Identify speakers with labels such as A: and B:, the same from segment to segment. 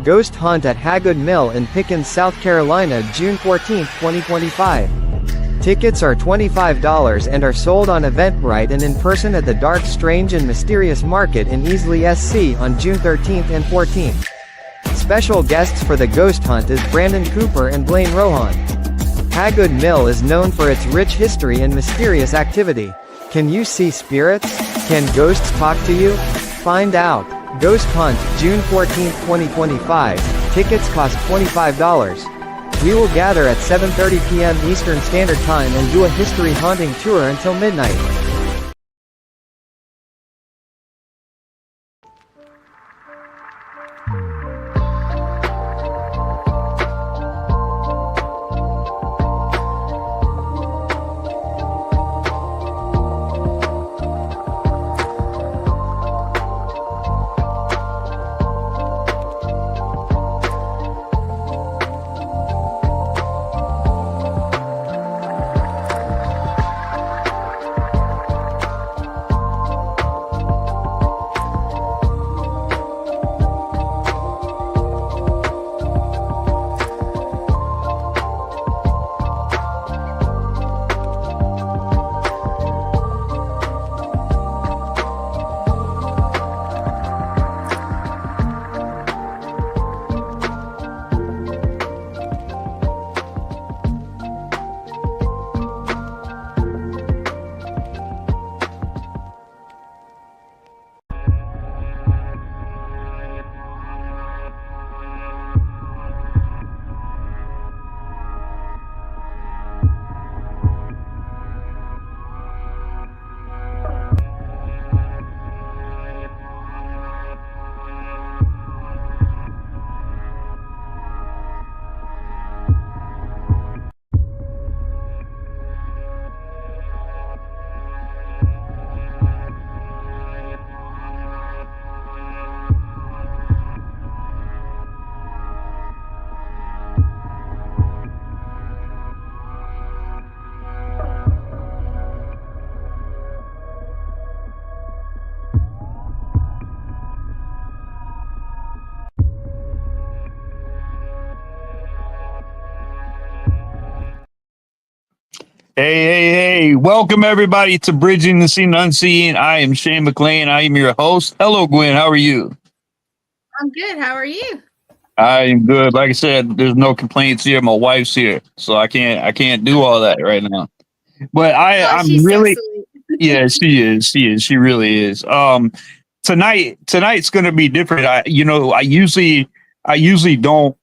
A: Ghost Hunt at Hagood Mill in Pickens, South Carolina, June 14, 2025. Tickets are $25 and are sold on Eventbrite and in person at the Dark, Strange and Mysterious Market in Easley, SC on June 13th and 14th. Special guests for the Ghost Hunt is Brandon Cooper and Blaine Rohan. Hagood Mill is known for its rich history and mysterious activity. Can you see spirits? Can ghosts talk to you? Find out. Ghost Hunt, June 14, 2025. Tickets cost $25. We will gather at 7:30 p.m. Eastern Standard Time and do a history haunting tour until midnight.
B: Hey. Welcome everybody to Bridging the Seen and Unseen. I am Shane McLain. I am your host. Hello, Gwen. How are you?
C: I'm good. How are you?
B: I am good. Like I said, there's no complaints here. My wife's here, so I can't do all that right now. But I'm
C: she's
B: really,
C: so sweet.
B: yeah, she is. She really is. Tonight's gonna be different. I usually don't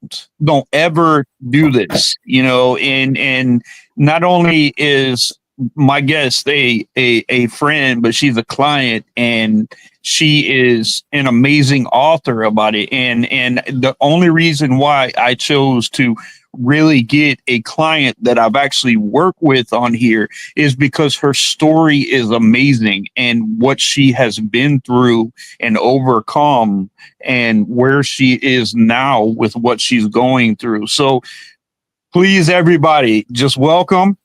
B: ever do this, and not only is my guest a friend, but she's a client and she is an amazing author about it. And the only reason why I chose to really get a client that I've actually worked with on here is because her story is amazing and what she has been through and overcome and where she is now with what she's going through. So please, everybody, just welcome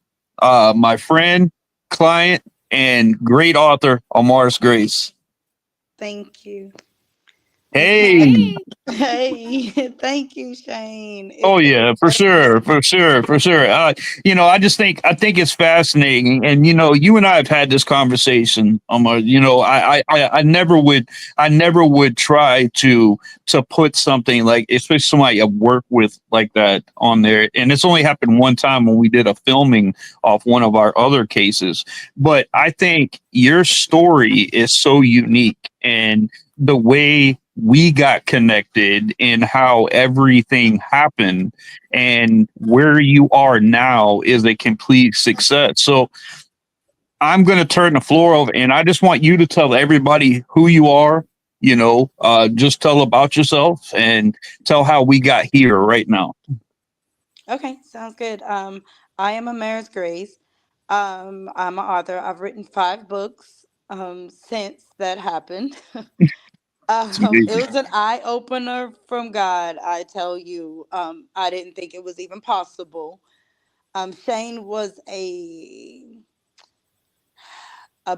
B: my friend, client, and great author, Amaris Grace.
D: Thank you.
B: Hey.
D: Hey, thank you, Shane.
B: Oh
D: It's
B: yeah, for sure. I think it's fascinating, and you and I have had this conversation. I never would try to put something like, especially somebody I work with like that on there, and it's only happened one time when we did a filming off one of our other cases. But I think your story is so unique, and the way we got connected and how everything happened and where you are now is a complete success. So I'm going to turn the floor over and I just want you to tell everybody who you are, just tell about yourself and tell how we got here right now.
D: okay. Sounds good. I am Amaris Grace. I'm an author. I've written 5 books since that happened. It was an eye opener from God. I tell you, I didn't think it was even possible. Shane was a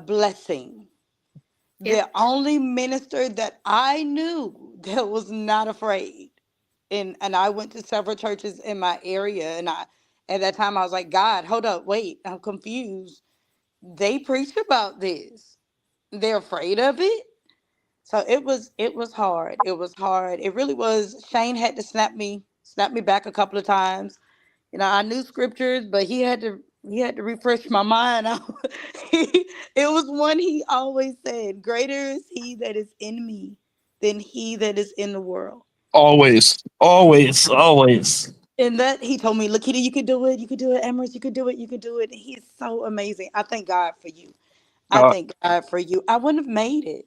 D: blessing.
C: Yep.
D: The only minister that I knew that was not afraid. and I went to several churches in my area, and I at that time I was like, God, hold up, wait, I'm confused. They preach about this. They're afraid of it. So it was hard. It was hard. It really was. Shane had to snap me back a couple of times. I knew scriptures, but he had to refresh my mind. It was one he always said, greater is he that is in me than he that is in the world.
B: Always, always, always.
D: And that he told me, Lakita, you could do it. You could do it, Amaris. You could do it. You could do it. He's so amazing. I thank God for you. I
B: Uh,
D: thank God for you. I wouldn't have made it.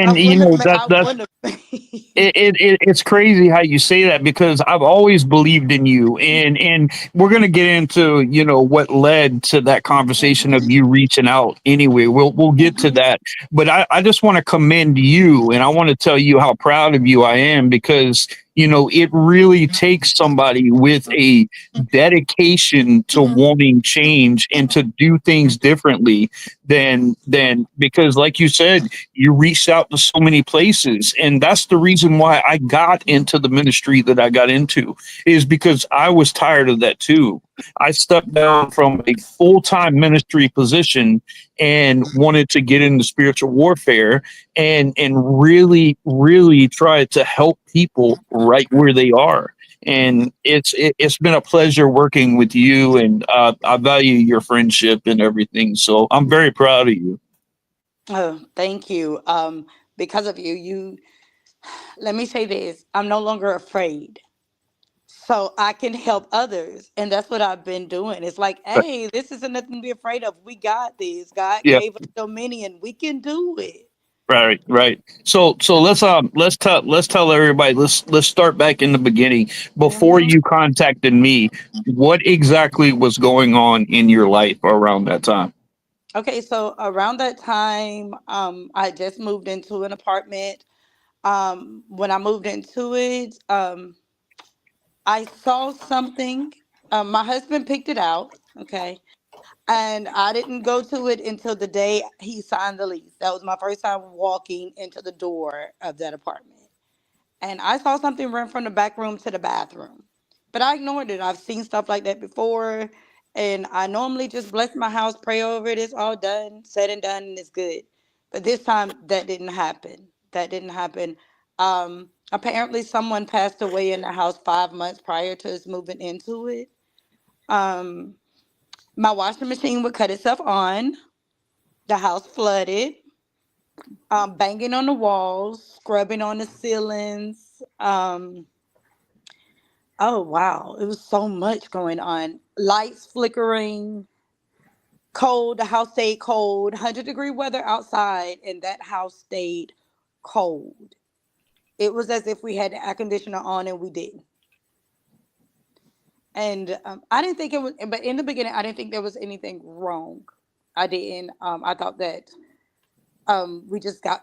D: I
B: and
D: wouldn't have made,
B: that
D: I
B: that's
D: wouldn't have made it.
B: it's crazy how you say that because I've always believed in you, and we're gonna get into what led to that conversation of
D: Mhm,
B: you reaching out. Anyway, we'll get to
D: mhm,
B: that, but I just want to commend you, and I want to tell you how proud of you I am because it really takes somebody with a dedication to
D: mhm,
B: wanting change and to do things differently than because like you said you reached out to so many places, and that's the reason why I got into the ministry that I got into, is because I was tired of that too. I stepped down from a full-time ministry position and wanted to get into spiritual warfare and really try to help people right where they are. And it's been a pleasure working with you, and I value your friendship and everything, so I'm very proud of you.
D: Oh, thank you. Because of you, let me say this. I'm no longer afraid. So I can help others. And that's what I've been doing. It's like, hey, this isn't nothing to be afraid of. We got this. God
B: Yeah.
D: gave us dominion. We can do it.
B: Right, right. So let's tell everybody. Let's start back in the beginning. Before
D: Mhm.
B: you contacted me, what exactly was going on in your life around that time?
D: Okay, so around that time, I just moved into an apartment. When I moved into it, I saw something. My husband picked it out. Okay. And I didn't go to it until the day he signed the lease. That was my first time walking into the door of that apartment. And I saw something run from the back room to the bathroom. But I ignored it. I've seen stuff like that before. And I normally just bless my house, pray over it. It's all done, said and done, and it's good. But this time, that didn't happen. That didn't happen. Apparently, someone passed away in the house 5 months prior to us moving into it. Um, my washing machine would cut itself on. The house flooded, banging on the walls, scrubbing on the ceilings. Oh wow, it was so much going on. Lights flickering, cold. The house stayed cold. 100-degree weather outside, and that house stayed cold. It was as if we had the air conditioner on and we didn't. And I didn't think it was, but in the beginning, I didn't think there was anything wrong. I didn't. I thought that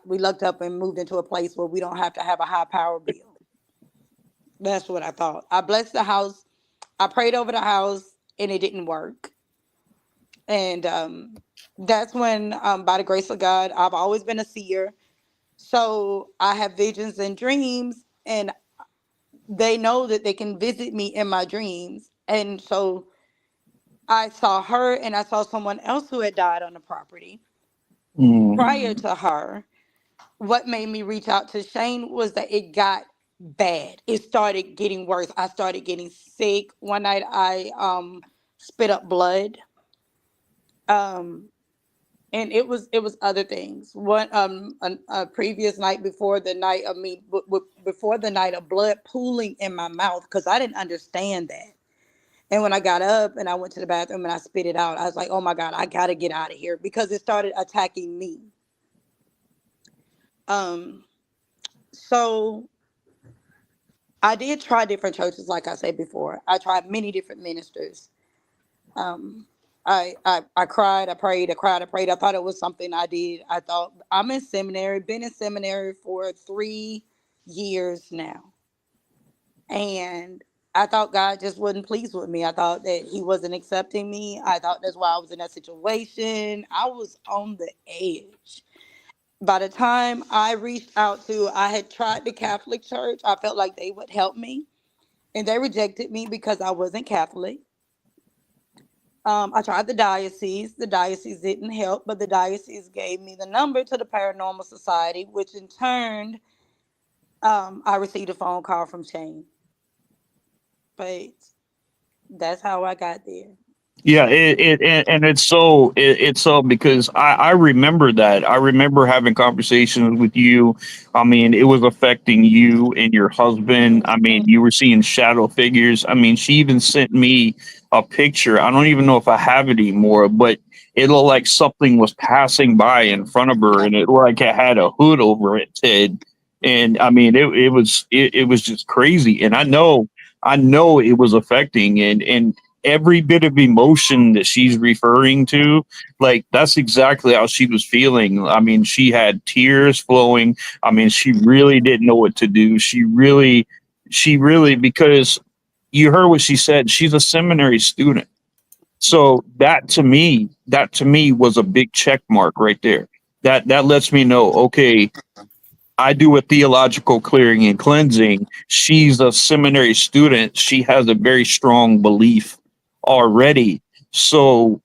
D: we lucked up and moved into a place where we don't have to have a high power bill. That's what I thought. I blessed the house. I prayed over the house, and it didn't work. And that's when, by the grace of God, I've always been a seer. So I have visions and dreams, and they know that they can visit me in my dreams. And so I saw her, and I saw someone else who had died on the property
B: Mm,
D: prior to her. What made me reach out to Shane was that it got bad. It started getting worse. I started getting sick. One night I spit up blood. Um and it was other things. One a previous night before the night of me before the night of blood pooling in my mouth because I didn't understand that. And when I got up and I went to the bathroom and I spit it out, I was like, "Oh my God, I got to get out of here," because it started attacking me. Um so I did try different churches, like I said before. I tried many different ministers. Um, I cried, I prayed, I cried, I prayed. I thought it was something I did. I thought I'm in seminary, been in seminary for 3 years now, and I thought God just wasn't pleased with me. I thought that He wasn't accepting me. I thought that's why I was in that situation. I was on the edge By the time I reached out to, I had tried the Catholic Church. I felt like they would help me, and they rejected me because I wasn't Catholic. I tried the diocese. The diocese didn't help, but the diocese gave me the number to the Paranormal Society, which in turn, I received a phone call from Shane. But that's how I got there.
B: Yeah, and it's so because I remember that. I remember having conversations with you. I mean, it was affecting you and your husband. I mean,
D: Mhm.
B: you were seeing shadow figures. I mean, she even sent me a picture. I don't even know if I have it anymore, but it looked like something was passing by in front of her, and it looked like it had a hood over its head. And I mean, it was just crazy. And I know it was affecting, and every bit of emotion that she's referring to, like that's exactly how she was feeling. I mean, she had tears flowing. I mean, she really didn't know what to do. She really, because you heard what she said, she's a seminary student. So that to me was a big check mark right there. That lets me know, okay, I do a theological clearing and cleansing. She's a seminary student. She has a very strong belief already. So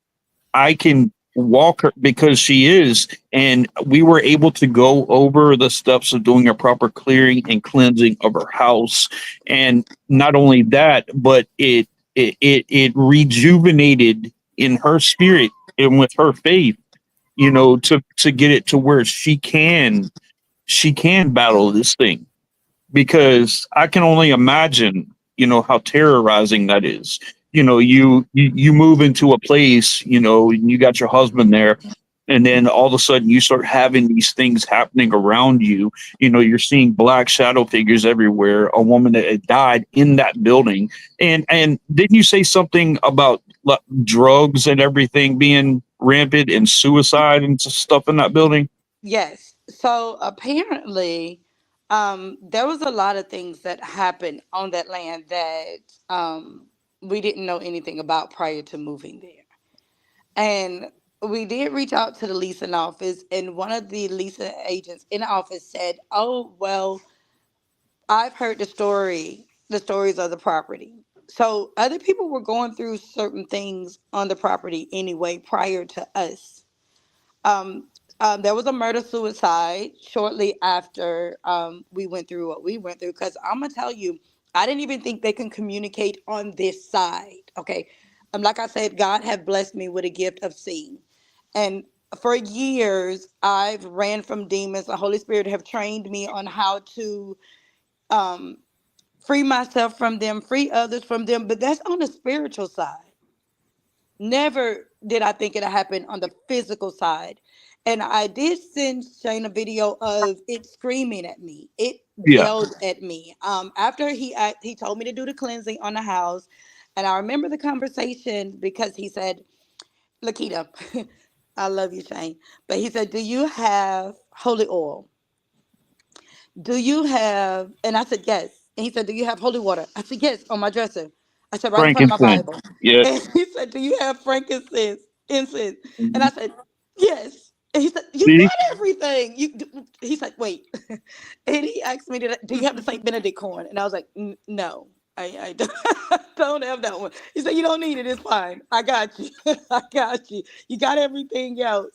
B: I can walk her because she is. And we were able to go over the steps of doing a proper clearing and cleansing of her house. And not only that, but it rejuvenated in her spirit and with her faith, you know, to get it to where she can battle this thing, because I can only imagine, you know, how terrorizing that is. You know, you move into a place, you know, and you got your husband there, and then all of a sudden you start having these things happening around you. You know, you're seeing black shadow figures everywhere. A woman that had died in that building, and didn't you say something about drugs and everything being rampant and suicide and stuff in that building?
D: Yes. So apparently, there was a lot of things that happened on that land that we didn't know anything about prior to moving there. And we did reach out to the leasing office, and one of the leasing agents in the office said, "Oh, well, I've heard the stories of the property." So other people were going through certain things on the property anyway prior to us. Um, there was a murder suicide shortly after we went through what we went through. Because I'm gonna tell you, I didn't even think they can communicate on this side. Okay, like I said, God have blessed me with a gift of seeing, and for years I've ran from demons. The Holy Spirit have trained me on how to um, free myself from them, free others from them. But that's on the spiritual side. Never did I think it'd happen on the physical side. And I did send Shane a video of it screaming at me. It
B: Yeah,
D: yelled at me. After he told me to do the cleansing on the house, and I remember the conversation because he said, "Lakita, I love you, Shane," but he said, "Do you have holy oil? Do you have?" And I said, "Yes." And he said, "Do you have holy water?" I said, "Yes, on my dresser." I said, "Right in front of my
B: frankincense.
D: Bible."
B: Yeah.
D: And he said, "Do you have frankincense, incense?" And I
B: Mhm.
D: said, "Yes." And he said, "You
B: See,
D: got everything." He said, "Wait," and he asked me, "Do you have the Saint Benedict corn?" And I was like, "No, I don't, don't have that one." He said, "You don't need it. It's fine. I got you. I got you. You got everything else."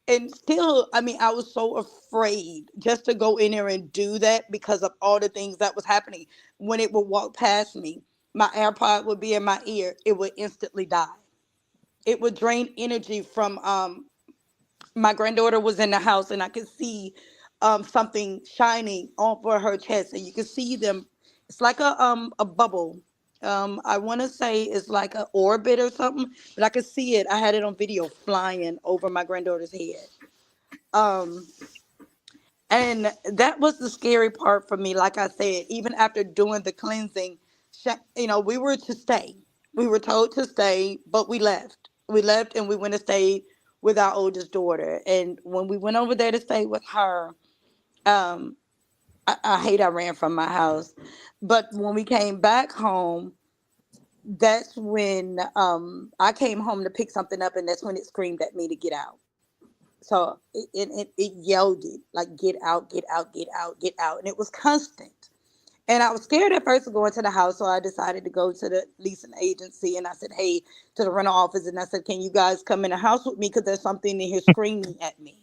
D: And still, I mean, I was so afraid just to go in there and do that because of all the things that was happening. When it would walk past me, my AirPod would be in my ear, it would instantly die. It would drain energy from my granddaughter was in the house, and I could see something shining over her chest, and you could see them. It's like a bubble. I want to say it's like an orbit or something, but I could see it. I had it on video flying over my granddaughter's head. Um, and that was the scary part for me. Like I said, even after doing the cleansing, we were to stay. We were told to stay, but we left. We left and we went to stay with our oldest daughter. And when we went over there to stay with her, um, I hate I ran from my house. But when we came back home, that's when I came home to pick something up, and that's when it screamed at me to get out. So it yelled it like, get out, get out, get out, get out. And it was constant. And I was scared at first to go into the house. So I decided to go to the leasing agency and I said, hey, to the rental office. And I said, can you guys come in the house with me? Because there's something in here screaming at me.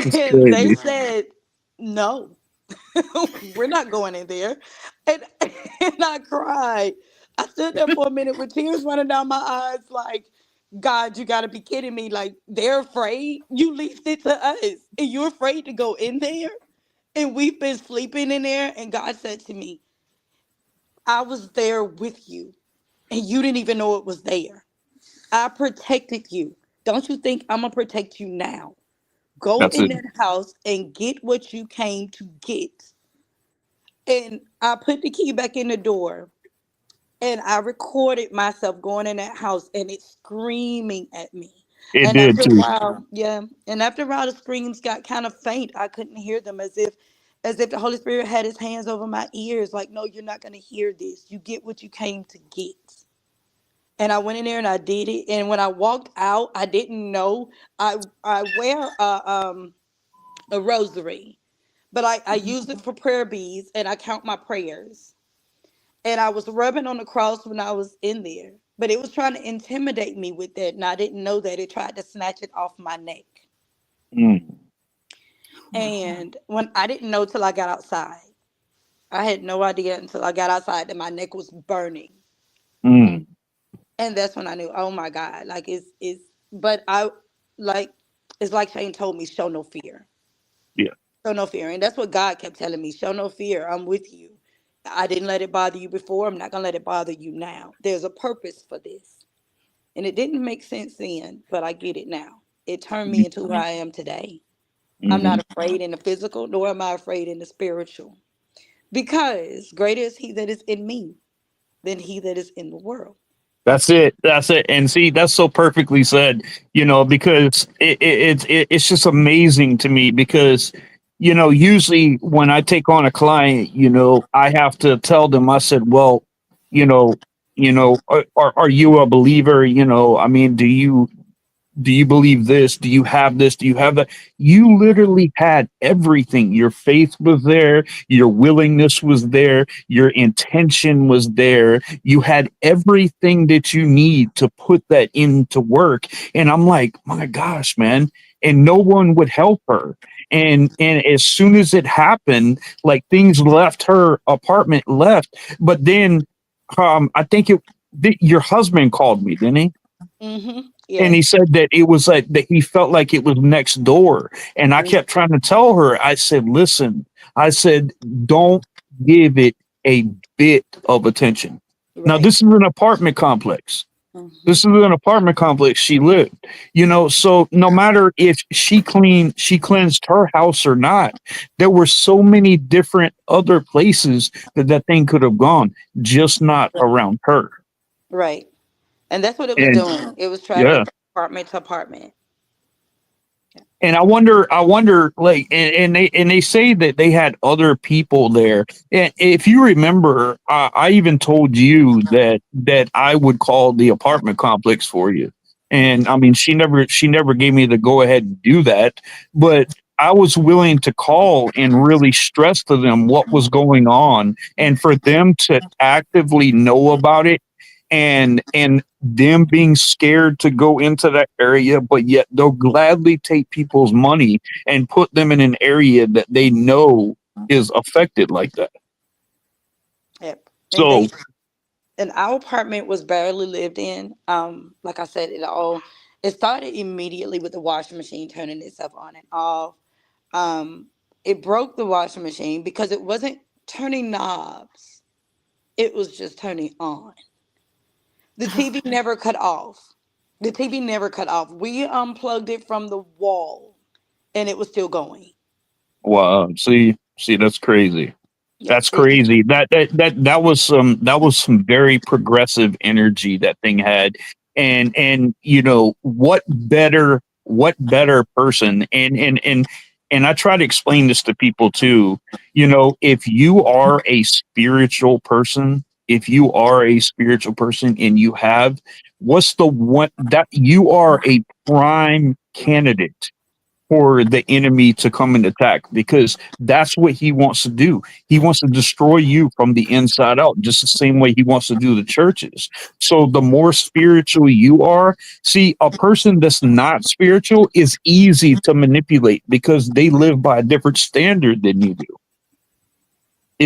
B: It's
D: And they
B: crazy.
D: said, no, we're not going in there. And, and I cried. I stood there for a minute with tears running down my eyes, like, God, you got to be kidding me. Like, they're afraid. You leased it to us, and you're afraid to go in there. And we've been sleeping in there. And God said to me, I was there with you, and you didn't even know it was there. I protected you. Don't you think I'm going to protect you now? Go
B: That's
D: in
B: it.
D: that house and get what you came to get. And I put the key back in the door and I recorded myself going in that house and it screaming at me.
B: It
D: And
B: did
D: after a
B: too.
D: while, yeah. And after a while the screams got kind of faint. I couldn't hear them as if the Holy Spirit had his hands over my ears, like, no, you're not gonna hear this. You get what you came to get. And I went in there and I did it. And when I walked out, I didn't know. I wear a rosary, but I use it for prayer beads and I count my prayers. And I was rubbing on the cross when I was in there, but it was trying to intimidate me with that. And I didn't know that it tried to snatch it off my neck.
B: Mm.
D: And when I didn't know till I got outside, I had no idea until I got outside that my neck was burning.
B: Mm.
D: And that's when I knew, oh my God, like but I like, it's like Shane told me, show no fear.
B: Yeah.
D: Show no fear. And that's what God kept telling me. Show no fear. I'm with you. I didn't let it bother you before. I'm not going to let it bother you now. There's a purpose for this. And it didn't make sense then, but I get it now. It turned me into who I am today. I'm
B: Mm-hmm.
D: not afraid in the physical, nor am I afraid in the spiritual. Because greater is he that is in me than he that is in the world.
B: That's it. That's it. And see, that's so perfectly said, because it's just amazing to me because, usually when I take on a client, I have to tell them, I said, well, you know, are you a believer? I mean, do you believe this? Do you have this? Do you have that? You literally had everything. Your faith was there. Your willingness was there. Your intention was there. You had everything that you need to put that into work. And I'm like, my gosh, man. And no one would help her. And as soon as it happened, like things left her apartment left. But then I think your husband called me, didn't he?
D: Mm-hmm.
B: And he
D: Yes.
B: said that it was like that he felt like it was next door. And I
D: Mm,
B: kept trying to tell her, I said, listen, I said, don't give it a bit of attention. Now,
D: right.
B: this is an apartment complex. This
D: Mm-hmm.
B: is an apartment complex she lived, so no matter if she cleansed her house or not, there were so many different other places that thing could have gone, just not around her.
D: Right. And that's what it was
B: And
D: doing. It was traveling
B: yeah.
D: from apartment to apartment.
B: And I wonder, like, and they say that they had other people there. And if you remember, I even told you that I would call the apartment complex for you. And I mean, she never gave me the go ahead to do that, but I was willing to call and really stress to them what was going on, and for them to actively know about it, and them being scared to go into that area, but yet they'll gladly take people's money and put them in an area that they know is affected like that.
D: Yep. And
B: So,
D: our apartment was barely lived in. Like I said, it started immediately with the washing machine turning itself on and off. Um, it broke the washing machine because it wasn't turning knobs. It was just turning on. The TV never cut off. The TV never cut off. We unplugged it from the wall and it was still going.
B: wow, see, that's crazy.
D: Yeah.
B: That's crazy. That was some very progressive energy that thing had, and what better person, and I try to explain this to people too. If you are a spiritual person, and you have, what's the one that you are a prime candidate for the enemy to come and attack, because that's what he wants to do. He wants to destroy you from the inside out, just the same way he wants to do the churches. So the more spiritual you are, see, a person that's not spiritual is easy to manipulate because they live by a different standard than you do.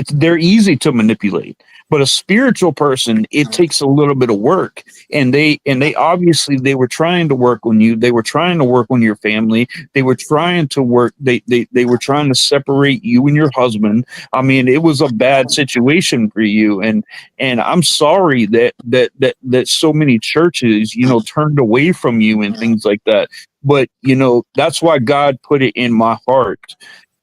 B: They're easy to manipulate, but a spiritual person, it takes a little bit of work, and they obviously, they were trying to work on you, they were trying to work on your family, they were trying to work, they were trying to separate you and your husband. I mean, it was a bad situation for you, and I'm sorry that so many churches, turned away from you and things like that. But that's why God put it in my heart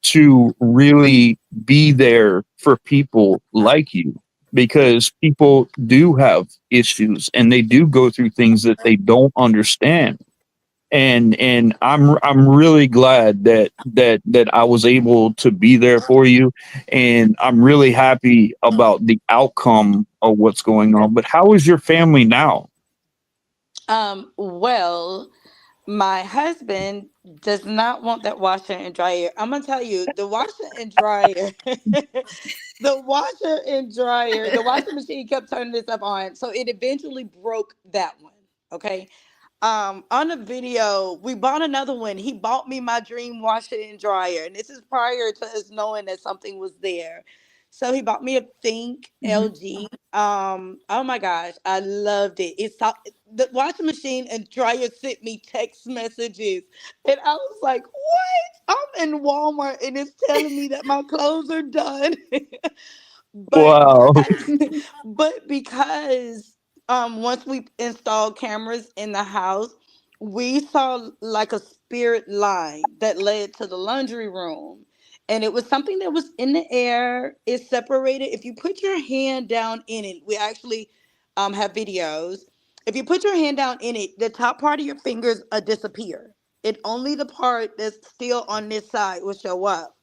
B: to really be there for people like you, because people do have issues and they do go through things that they don't understand. And I'm really glad that I was able to be there for you, and I'm really happy about the outcome of what's going on. But how is your family now?
D: Well, my husband does not want that washer and dryer. I'm gonna tell you, the washer and dryer, the washing machine kept turning this up on, so it eventually broke that one. Okay. On the video, we bought another one. He bought me my dream washer and dryer, and this is prior to us knowing that something was there. So he bought me a Think LG. Oh my gosh, I loved it. The washing machine and dryer sent me text messages, and I was like, "What? I'm in Walmart, and it's telling me that my clothes are done." but
B: Wow.
D: because, but because once we installed cameras in the house, we saw like a spirit line that led to the laundry room, and it was something that was in the air. It separated. If you put your hand down in it, we actually have videos. If you put your hand down in it, the top part of your fingers disappear. It only the part that's still on this side will show up.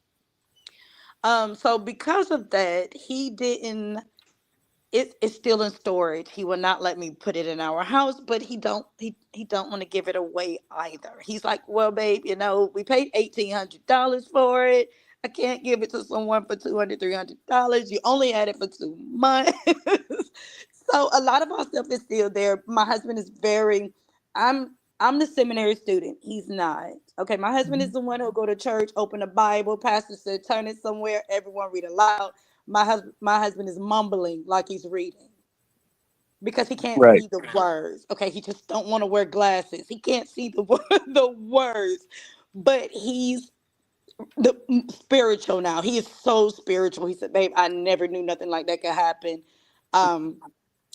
D: So because of that, he didn't. It's still in storage. He will not let me put it in our house, but he don't want to give it away either. He's like, well, babe, we paid $1,800 for it. I can't give it to someone for $200, $300. You only had it for 2 months. So a lot of our stuff is still there. My husband is very. I'm the seminary student. He's not. Okay, my husband is the one who'll go to church, open a Bible, pastor said, turn it somewhere, everyone read aloud. My husband is mumbling like he's reading because he can't
B: Right.
D: see the words. Okay, he just don't want to wear glasses. He can't see the the words, but he's the spiritual now. He is so spiritual. He said, "Babe, I never knew nothing like that could happen." Um,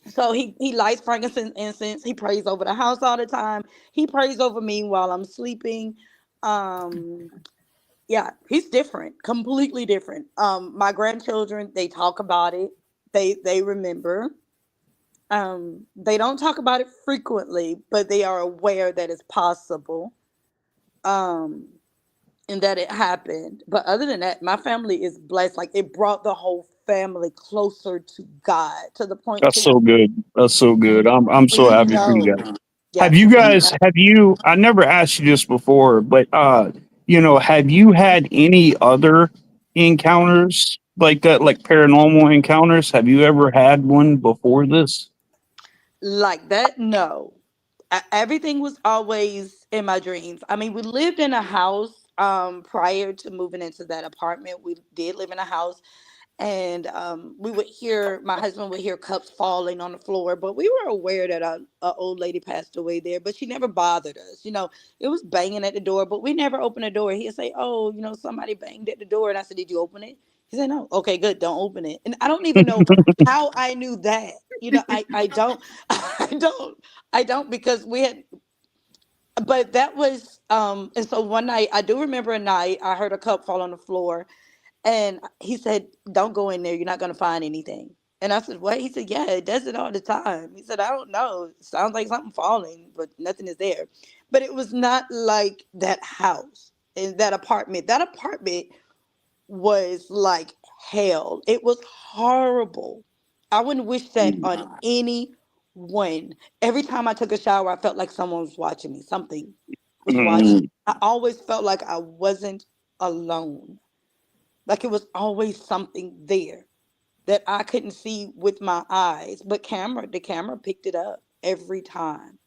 D: so he lights frankincense incense. He prays over the house all the time. He prays over me while I'm sleeping. Um, yeah, he's different, completely different. My grandchildren, they talk about it. They remember. They don't talk about it frequently, but they are aware that it's possible. Um, and that it happened. But other than that, my family is blessed. Like it brought the whole family closer to God to the point
B: That's
D: to
B: so good. That's so good. I'm so
D: we
B: happy for you
D: know.
B: guys.
D: Yes, we know.
B: Have you, I never asked you this before, but have you had any other encounters like that, like paranormal encounters? Have you ever had one before this?
D: Like that, no. Everything was always in my dreams. I mean, we lived in a house prior to moving into that apartment. We did live in a house, and we would hear my husband would hear cups falling on the floor, but we were aware that a old lady passed away there, but she never bothered us. It was banging at the door, but we never opened the door. He'd say, "Oh, somebody banged at the door," and I said, "Did you open it?" He said, "No." "Okay, good, don't open it." And I don't even know how I knew that. I don't. I don't because we had. But that was and so one night I do remember a night I heard a cup fall on the floor, and he said, "Don't go in there. You're not going to find anything." And I said, "What?" He said, "Yeah, it does it all the time." He said, "I don't know. It sounds like something falling, but nothing is there." But it was not like that house and that apartment. That apartment was like hell. It was horrible. I wouldn't wish that on anyone. Every time I took a shower, I felt like someone was watching me. Something. was watching. I always felt like I wasn't alone. Like it was always something there that I couldn't see with my eyes, but the camera picked it up every time.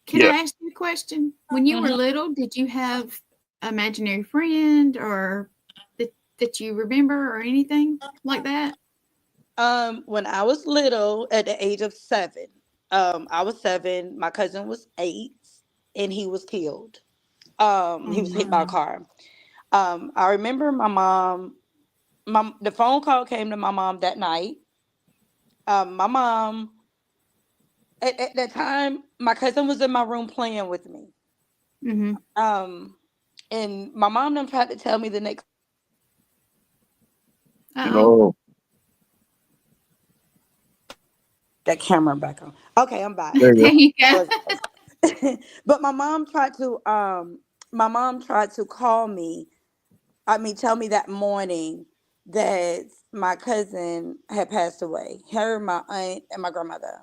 C: Can I ask you a question? When you were little, did you have an imaginary friend or that you remember or anything like that?
D: When I was little, at the age of 7, I was 7. My cousin was 8, and he was killed. He was hit by a car. I remember my mom. The phone call came to my mom that night. My mom, at that time, my cousin was in my room playing with me.
C: Mm-hmm.
D: And my mom then tried to tell me the next.
B: Oh,
D: That camera back on. Okay, I'm back.
B: there you
C: There you go.
D: But my mom tried to call me. I mean, tell me that morning that my cousin had passed away. Her, my aunt, and my grandmother.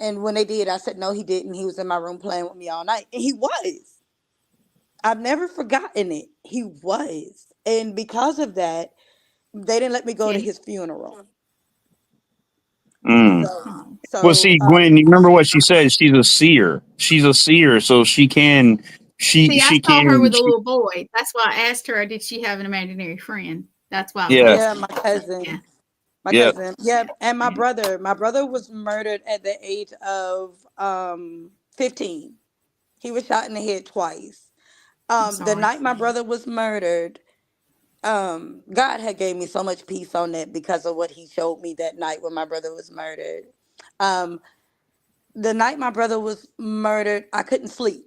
D: And when they did, I said, no, he didn't. He was in my room playing with me all night. And he was. I've never forgotten it. He was. And because of that, they didn't let me go to his funeral.
B: go. Well, see, Gwen, you remember what she said? She's a seer. She's a seer, so she can.
C: See, I
B: She
C: saw her
B: can.
C: with a little boy. That's why I asked her, did she have an imaginary friend? That's why I was
B: Yeah.
D: Yeah,
C: asking.
D: my cousin.
C: Yeah.
D: My
B: Yeah.
D: cousin. Yeah. And my brother. My brother was murdered at the age of 15. He was shot in the head twice.
C: I'm
D: The
C: sorry.
D: night my brother was murdered, God had gave me so much peace on that because of what he showed me that night when my brother was murdered. Um, the night my brother was murdered, I couldn't sleep.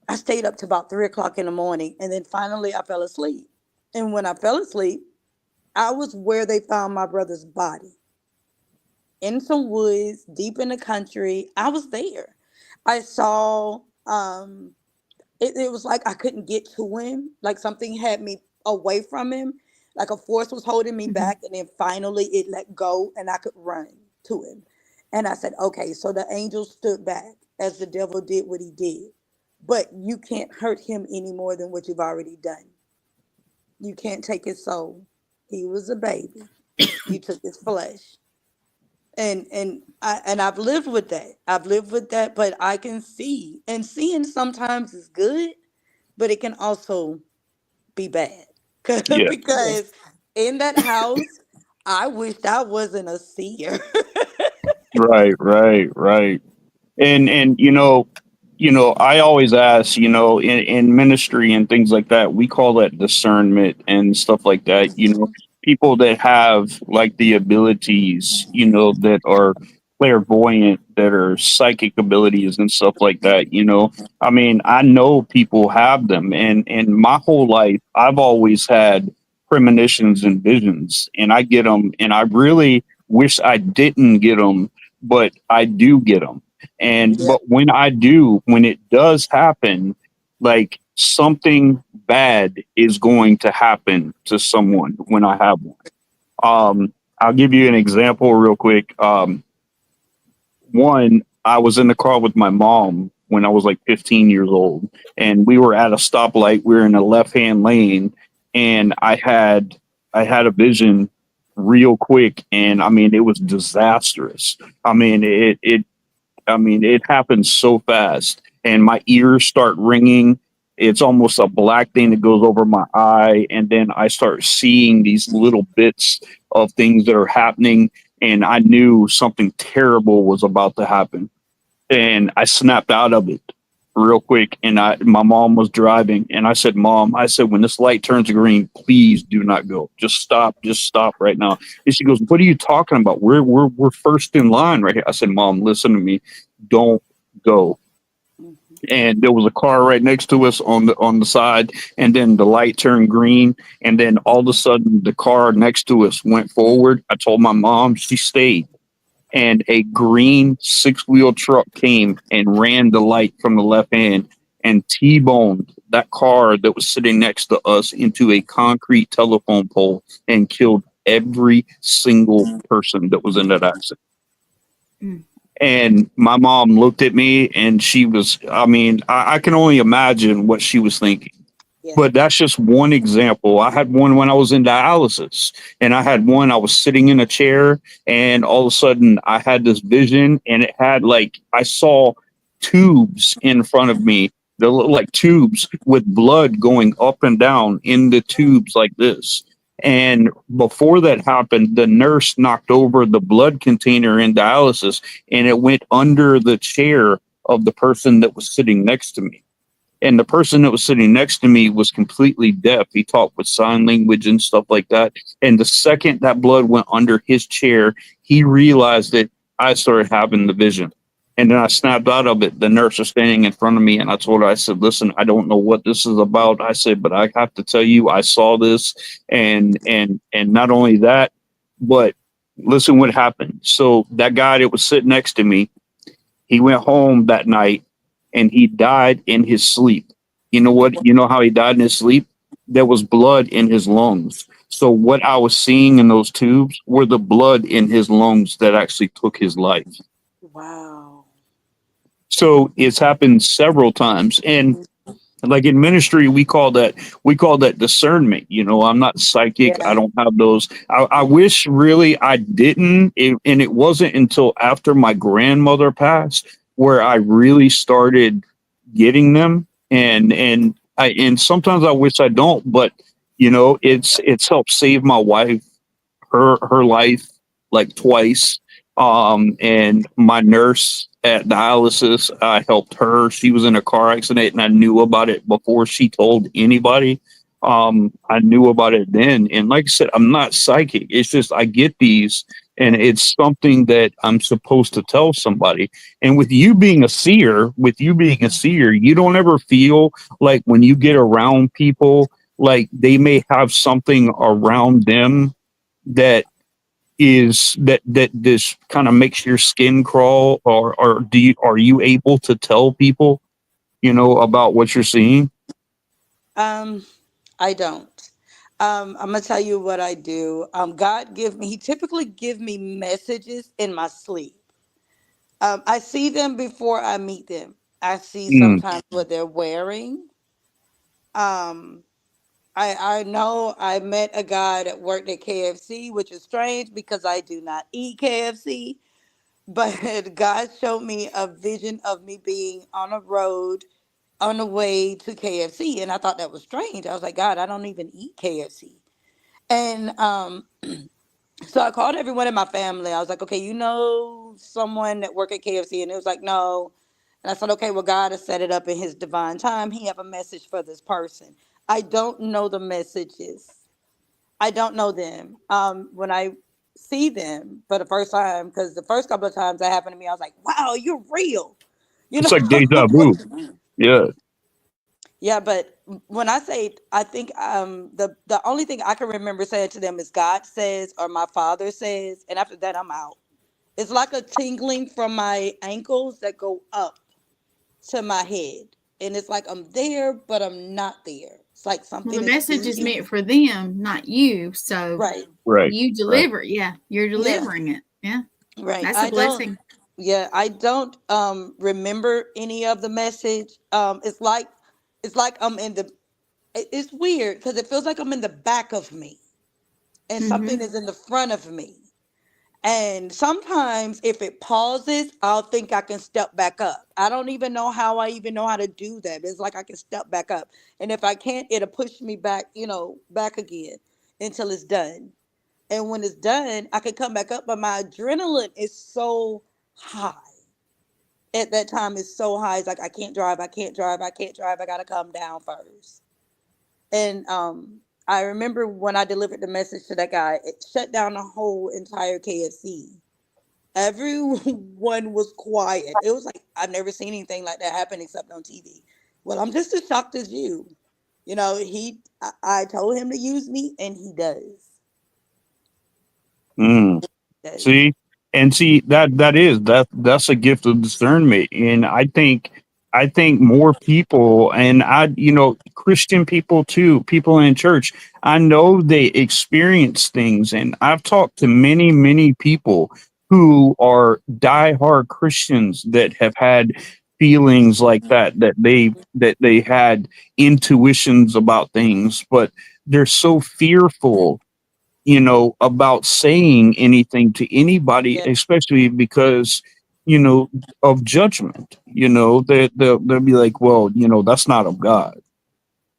D: I stayed up to about 3 o'clock in the morning, and then finally I fell asleep. And when I fell asleep, I was where they found my brother's body, in some woods, deep in the country. I was there. I saw. It was like I couldn't get to him. Like something had me away from him. Like a force was holding me
C: Mm-hmm.
D: back, and then finally it let go, and I could run to him. And I said, "Okay." So the angel stood back as the devil did what he did, but you can't hurt him any more than what you've already done. You can't take his soul. He was a baby. You took his flesh. And I've lived with that. I've lived with that, but I can see, and seeing sometimes is good, but it can also be bad.
B: Yeah.
D: Because in that house, I wished I wasn't a seer.
B: Right. Right. Right. And I always ask, in ministry and things like that, we call that discernment and stuff like that. People that have like the abilities, that are clairvoyant, that are psychic abilities and stuff like that. I mean, I know people have them, and my whole life, I've always had premonitions and visions, and I get them, and I really wish I didn't get them, but I do get them. And
D: Yeah,
B: but when it does happen, like something bad is going to happen to someone when I have one. I'll give you an example real quick. One, I was in the car with my mom when I was like 15 years old, and we were at a stoplight. We were in a left-hand lane, and I had a vision real quick, and I mean it was disastrous. I mean it happens so fast, and my ears start ringing. It's almost a black thing that goes over my eye, and then I start seeing these little bits of things that are happening, and I knew something terrible was about to happen, and I snapped out of it real quick. And my mom was driving, and I said, "Mom," I said, "when this light turns green, please do not go. Just stop right now." And she goes, "What are you talking about? We're first in line right here." I said, "Mom, listen to me. Don't go." And there was a car right next to us on the side, and then the light turned green, and then all of a sudden the car next to us went forward. I told my mom, she stayed, and a green six-wheel truck came and ran the light from the left hand and T-boned that car that was sitting next to us into a concrete telephone pole and killed every single person that was in that accident.
C: Mm.
B: And my mom looked at me and she was, I mean, I can only imagine what she was thinking.
D: Yeah.
B: But that's just one example. I had one when I was in dialysis, and I had one, I was sitting in a chair, and all of a sudden I had this vision, and it had like, I saw tubes in front of me. They look like tubes with blood going up and down in the tubes like this. And before that happened, the nurse knocked over the blood container in dialysis, and it went under the chair of the person that was sitting next to me. And the person that was sitting next to me was completely deaf. He talked with sign language and stuff like that. And the second that blood went under his chair, he realized that I started having the vision. And then I snapped out of it. The nurse was standing in front of me, and I told her, I said, listen, I don't know what this is about. I said, but I have to tell you, I saw this. And not only that, but listen what happened. So that guy that was sitting next to me, he went home that night and he died in his sleep. You know what? You know how he died in his sleep? There was blood in his lungs. So what I was seeing in those tubes were the blood in his lungs that actually took his life.
D: Wow.
B: So it's happened several times. And like in ministry, we call that discernment. You know, I'm not psychic.
D: Yeah.
B: I don't have those. I wish really I didn't. And it wasn't until after my grandmother passed where I really started getting them. And sometimes I wish I don't, but you know, it's helped save my wife, her life like twice. And my nurse at dialysis, I helped her. She was in a car accident and I knew about it before she told anybody. I knew about it then. And like I said, I'm not psychic. It's just I get these and it's something that I'm supposed to tell somebody. And with you being a seer, you don't ever feel like when you get around people, like they may have something around them that this kind of makes your skin crawl, or are you able to tell people, you know, about what you're seeing?
D: I don't. I'm gonna tell you what I do. He typically give me messages in my sleep. I see them before I meet them. I see sometimes what they're wearing. Um, I know I met a guy that worked at KFC, which is strange because I do not eat KFC. But God showed me a vision of me being on a road on the way to KFC. And I thought that was strange. I was like, God, I don't even eat KFC. And so I called everyone in my family. I was like, okay, you know someone that work at KFC? And it was like, no. And I said, okay, well, God has set it up in his divine time. He have a message for this person. I don't know the messages. I don't know them. When I see them for the first time, because the first couple of times that happened to me, I was like, wow, you're real. You
B: It's
D: know?
B: like deja vu. Yeah.
D: Yeah, but when I say, I think the only thing I can remember saying to them is God says or my father says, and after that I'm out. It's like a tingling from my ankles that go up to my head, and it's like I'm there, but I'm not there. It's like
C: Well,
D: something
C: the
D: is
C: message is
D: leaving.
C: meant for them, not you. So
D: Right,
B: Right.
C: you deliver. Yeah, you're
D: yeah,
C: delivering it. Yeah,
D: right.
C: that's a blessing.
D: I don't remember any of the message. It's like I'm in the. It's weird because it feels like I'm in the back of me, and
C: Mm-hmm.
D: something is in the front of me. And sometimes if it pauses, I'll think I can step back up. I don't even know how I even know how to do that. It's like I can step back up. And if I can't, it'll push me back, back again until it's done. And when it's done, I can come back up, but my adrenaline is so high. At that time, it's so high. It's like I can't drive, I can't drive, I can't drive. I gotta come down first. And I remember when I delivered the message to that guy, it shut down the whole entire KFC. Everyone was quiet. It was like I've never seen anything like that happen except on TV. Well, I'm just as shocked as you. I told him to use me, and he does.
B: Mm.
D: Does.
B: See, that's a gift of discernment. And I think more people, and Christian people too, people in church, I know they experience things, and I've talked to many people who are diehard Christians that have had feelings like that they had intuitions about things, but they're so fearful, about saying anything to anybody,
D: Yeah.
B: especially because, of judgment. They'll be like, well, that's not of God,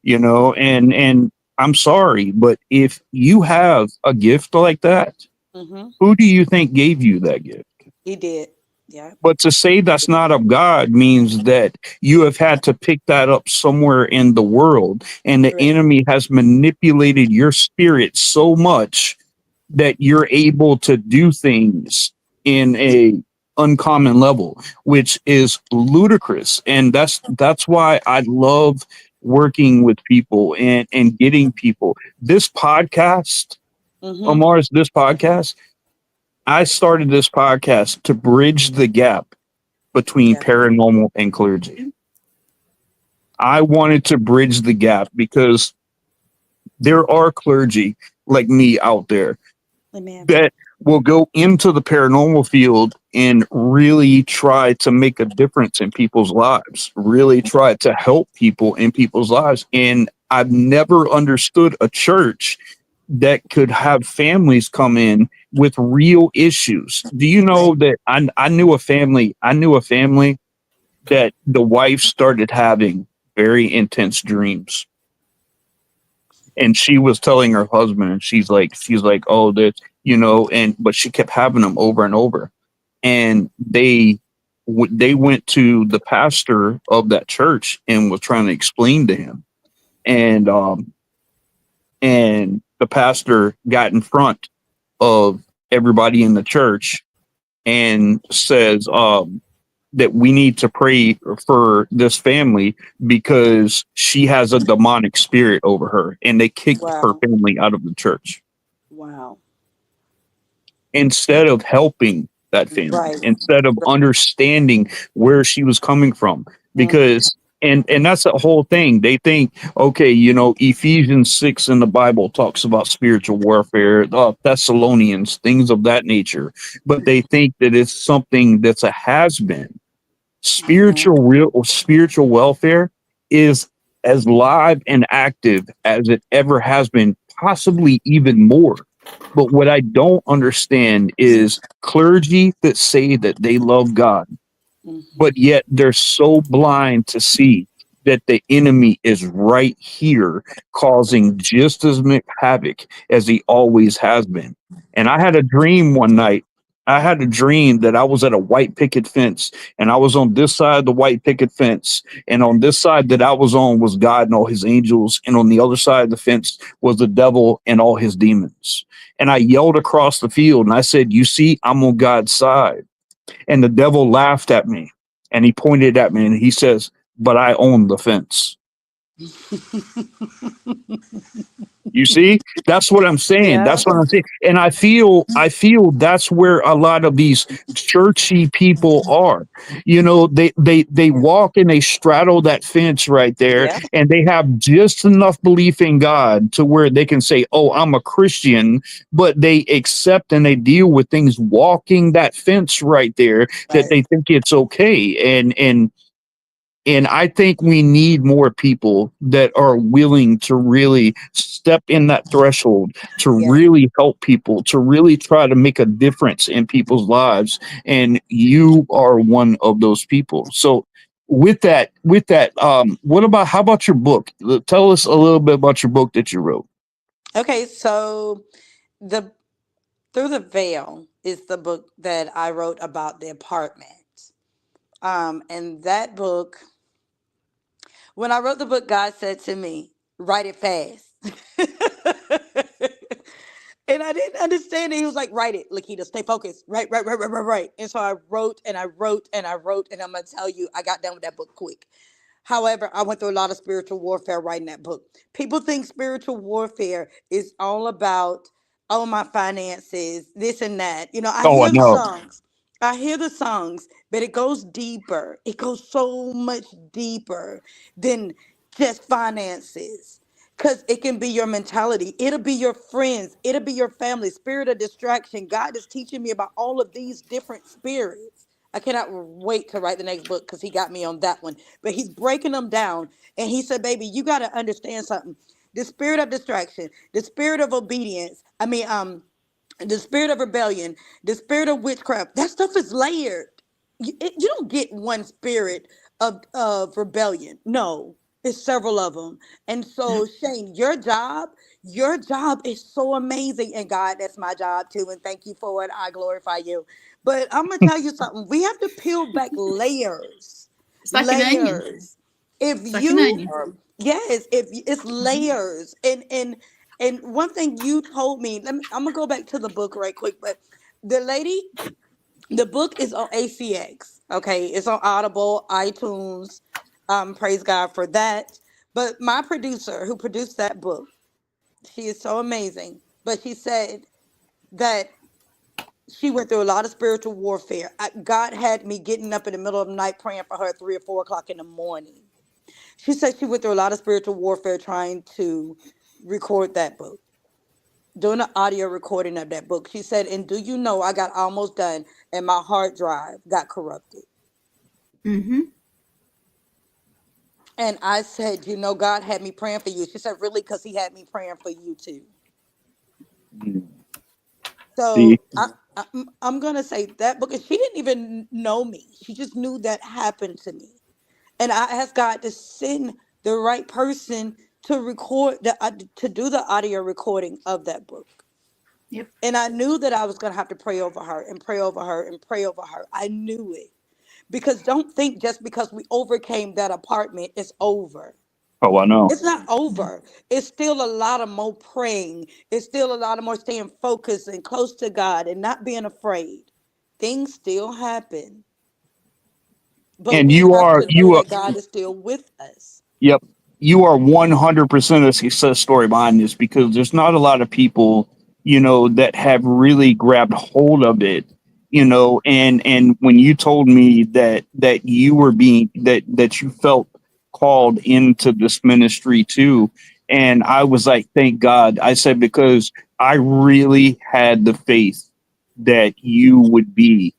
B: and I'm sorry, but if you have a gift like that,
D: Mm-hmm.
B: who do you think gave you that gift?
D: He did. Yeah.
B: But to say that's not of God means that you have had to pick that up somewhere in the world, and the
D: Correct.
B: enemy has manipulated your spirit so much that you're able to do things in a uncommon level, which is ludicrous. And that's why I love working with people and getting people. This podcast,
D: Mm-hmm.
B: Amaris, this podcast, I started this podcast to bridge the gap between
D: Yeah.
B: paranormal and clergy. I wanted to bridge the gap because there are clergy like me out there
D: Amen.
B: that will go into the paranormal field and really try to make a difference in people's lives, really try to help people in people's lives. And I've never understood a church that could have families come in with real issues. Do you know that I knew a family that the wife started having very intense dreams, and she was telling her husband, and she's like, oh, that, and but she kept having them over and over, and they went to the pastor of that church and was trying to explain to him, and the pastor got in front of everybody in the church and says, that we need to pray for this family because she has a demonic spirit over her, and they kicked her
D: Wow.
B: family out of the church
D: Wow.
B: instead of helping that family,
D: Right.
B: instead of understanding where she was coming from.
D: Mm.
B: Because and that's the whole thing. They think, okay, Ephesians 6 in the Bible talks about spiritual warfare, Thessalonians, things of that nature, but they think that it's something that's a has been. Spiritual welfare is as live and active as it ever has been, possibly even more. But what I don't understand is clergy that say that they love God,
D: Mm-hmm.
B: but yet they're so blind to see that the enemy is right here causing just as much havoc as he always has been. And I had a dream one night. I had a dream that I was at a white picket fence, and I was on this side of the white picket fence, and on this side that I was on was God and all his angels, and on the other side of the fence was the devil and all his demons. And I yelled across the field and I said, you see, I'm on God's side. And the devil laughed at me, and he pointed at me and he says, but I own the fence. You see, that's what I'm saying.
D: Yeah.
B: That's what I'm saying. And I feel that's where a lot of these churchy people are. They walk and they straddle that fence right there,
D: Yeah.
B: and they have just enough belief in God to where they can say, oh, I'm a Christian, but they accept and they deal with things walking that fence right there that
D: Right.
B: they think it's okay. And I think we need more people that are willing to really step in that threshold, to
D: Yeah.
B: really help people, to really try to make a difference in people's lives. And you are one of those people. So how about your book? Tell us a little bit about your book that you wrote.
D: Okay. So the Through the Veil is the book that I wrote about the apartment. And that book, when I wrote the book, God said to me, write it fast. And I didn't understand it. He was like, write it, Lakita, stay focused. Right, right, right, right, right, right. And so I wrote and I wrote and I wrote. And I'm going to tell you, I got done with that book quick. However, I went through a lot of spiritual warfare writing that book. People think spiritual warfare is all about, oh, my finances, this and that. I
B: Oh, I
D: hear the
B: know.
D: songs. I hear the songs, but it goes deeper. It goes so much deeper than just finances. Because it can be your mentality. It'll be your friends. It'll be your family. Spirit of distraction. God is teaching me about all of these different spirits. I cannot wait to write the next book because he got me on that one. But he's breaking them down. And he said, baby, you got to understand something. The spirit of distraction, the spirit of obedience. The spirit of rebellion, the spirit of witchcraft. That stuff is layered. You don't get one spirit of rebellion. No, it's several of them. And so, Shane, your job is so amazing. And God, that's my job too. And thank you for it. I glorify you. But I'm gonna tell you something. We have to peel back layers.
C: It's like an onion.
D: Layers. If
C: It's like an
D: you
C: onion.
D: are, yes, if it's layers. And one thing you told me, I'm gonna go back to the book right quick, but the lady, the book is on ACX. Okay, it's on Audible, iTunes. Praise God for that. But my producer who produced that book, she is so amazing. But she said that she went through a lot of spiritual warfare. God had me getting up in the middle of the night praying for her at 3 or 4 o'clock in the morning. She said she went through a lot of spiritual warfare trying to record that book, doing an audio recording of that book. She said, and do you know, I got almost done and my hard drive got corrupted.
C: Mm-hmm.
D: And I said, you know, God had me praying for you. She said, really? Because he had me praying for you too. So
B: See?
D: I'm going to say that because she didn't even know me. She just knew that happened to me. And I asked God to send the right person to record, to do the audio recording of that book.
C: Yep.
D: And I knew that I was going to have to pray over her and pray over her and pray over her. I knew it. Because don't think just because we overcame that apartment, it's over.
B: Oh, I know.
D: It's not over. It's still a lot of more praying. It's still a lot of more staying focused and close to God and not being afraid. Things still happen. But
B: And
D: we
B: you
D: have
B: are,
D: to know that God is still with us.
B: yep, you are 100% a success story behind this because there's not a lot of people, that have really grabbed hold of it, and when you told me that you were that you felt called into this ministry too. And I was like, thank God. I said, because I really had the faith that you would be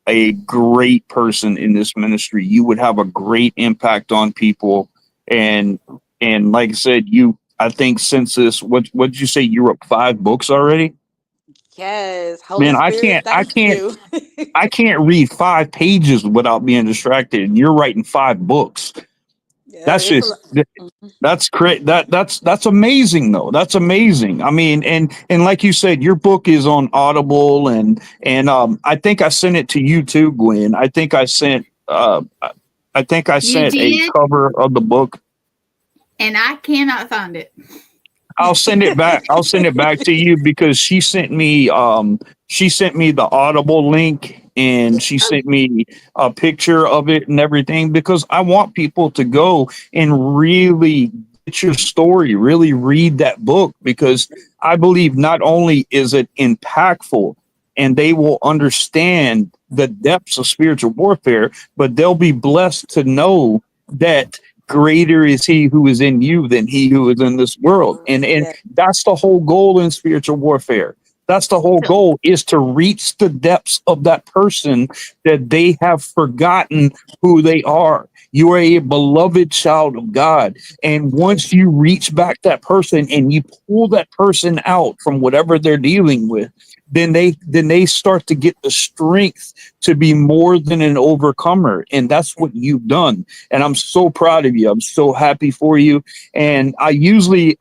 B: a great person in this ministry. You would have a great impact on people. And like I said, I think since this, what did you say? You wrote 5 books already?
D: Yes. Holy
B: Man,
D: Spirit, thank you.
B: I can't read 5 pages without being distracted. And you're writing 5 books.
D: Yeah,
B: That's
D: it's a
B: just,
D: lot.
B: that's great. That's amazing though. That's amazing. I mean, and like you said, your book is on Audible and I think I sent it to you too, Gwen. I think I
C: You
B: sent a
C: did,
B: cover of the book.
C: and I cannot find it.
B: I'll send it back. I'll send it back to you because she sent me the Audible link and she sent me a picture of it and everything because I want people to go and really get your story, really read that book because I believe not only is it impactful and they will understand the depths of spiritual warfare, but they'll be blessed to know that greater is he who is in you than he who is in this world. And
D: Yeah.
B: that's the whole goal in spiritual warfare. That's the whole goal, is to reach the depths of that person that they have forgotten who they are. You are a beloved child of God. And once you reach back that person and you pull that person out from whatever they're dealing with, then they start to get the strength to be more than an overcomer. And that's what you've done. And I'm so proud of you. I'm so happy for you. And I usually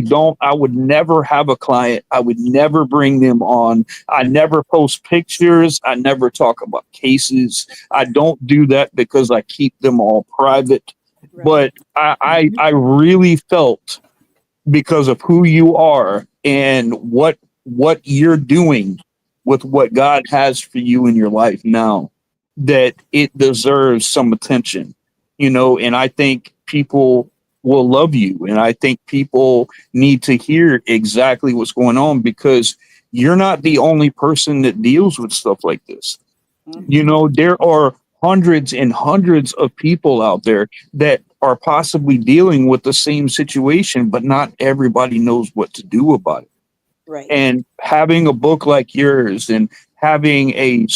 B: don't. I would never have a client. I would never bring them on. I never post pictures. I never talk about cases. I don't do that because I keep them all private.
D: Right.
B: But I really felt, because of who you are and what you're doing with what God has for you in your life now, that it deserves some attention, and I think people will love you. And I think people need to hear exactly what's going on because you're not the only person that deals with stuff like this.
D: Mhm.
B: There are hundreds and hundreds of people out there that are possibly dealing with the same situation, but not everybody knows what to do about it.
D: Right.
B: And having a book like yours and having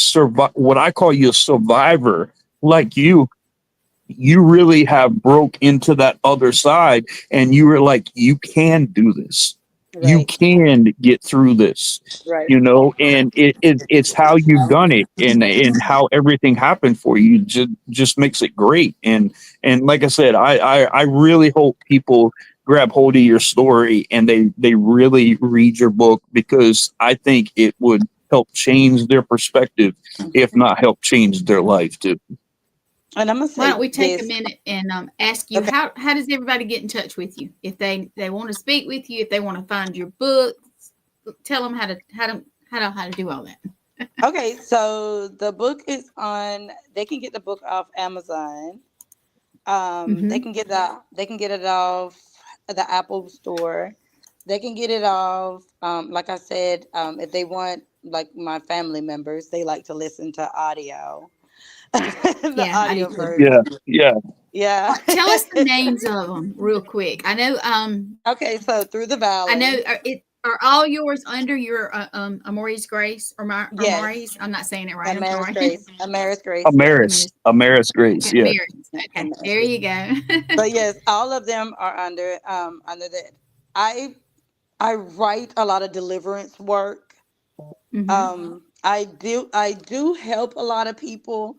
B: what I call you a survivor like you really have broke into that other side, and you were like, you can do this. You
D: Right.
B: can get through this,
D: Right.
B: and it's how you've done it, and how everything happened for you just makes it great. And like I said, I really hope people grab hold of your story and they really read your book, because I think it would help change their perspective, if not help change their life too.
D: And I'm gonna say,
C: Why don't we take
D: this.
C: a minute and ask you,
D: Okay.
C: how does everybody get in touch with you if they want to speak with you, if they want to find your book? Tell them how to do all that.
D: Okay, so the book is on. They can get the book off Amazon. They can get it off the Apple Store. They can get it off. Like I said, if they want, like my family members, they like to listen to audio. The
C: Yeah, I do
D: audio
C: too.
D: version.
B: Yeah.
D: Yeah.
C: Tell us the names of them real quick. I know.
D: Okay, so Through the Valley.
C: I know. Are all yours under your Amaris Grace or
D: Yes.
C: Amaris? I'm not saying it right. I'm
D: Amaris
C: sorry.
D: Grace. Amaris Grace.
B: Amaris Grace.
C: Okay,
B: Yeah.
C: Amaris. Okay, there you go.
D: But yes, all of them are under that. I write a lot of deliverance work.
C: Mhm.
D: I do help a lot of people.